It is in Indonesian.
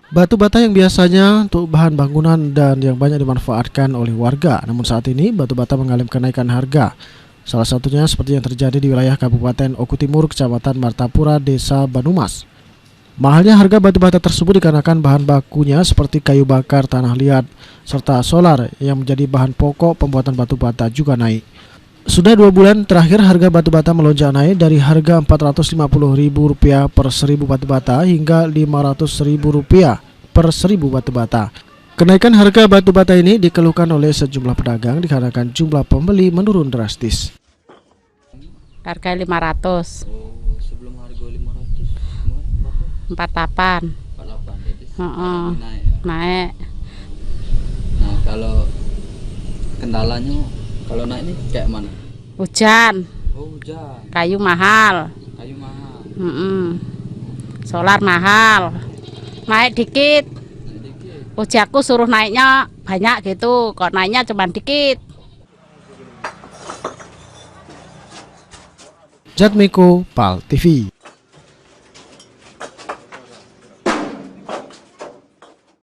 Batu bata yang biasanya untuk bahan bangunan dan yang banyak dimanfaatkan oleh warga, namun saat ini batu bata mengalami kenaikan harga. Salah satunya seperti yang terjadi di wilayah Kabupaten Oku Timur, Kecamatan Martapura, Desa Banumas. Mahalnya harga batu bata tersebut dikarenakan bahan bakunya seperti kayu bakar, tanah liat, serta solar yang menjadi bahan pokok pembuatan batu bata juga naik. Sudah 2 bulan terakhir harga batu bata melonjak naik dari harga Rp450.000 per 1.000 batu bata hingga Rp500.000 per 1.000 batu bata. Kenaikan harga batu bata ini dikeluhkan oleh sejumlah pedagang dikarenakan jumlah pembeli menurun drastis. Harga 500. Oh, sebelum harga 500 48. berapa? 48. Jadi Heeh. naik ya. Naik. Nah, kalau kendalanya kalau naik ini kayak mana? Hujan, Oh, hujan, kayu mahal. kayu mahal. Solar mahal. Naik dikit. Naik dikit. Ujiaku suruh naiknya banyak gitu, kok naiknya cuma dikit. Jatmiko, PAL TV.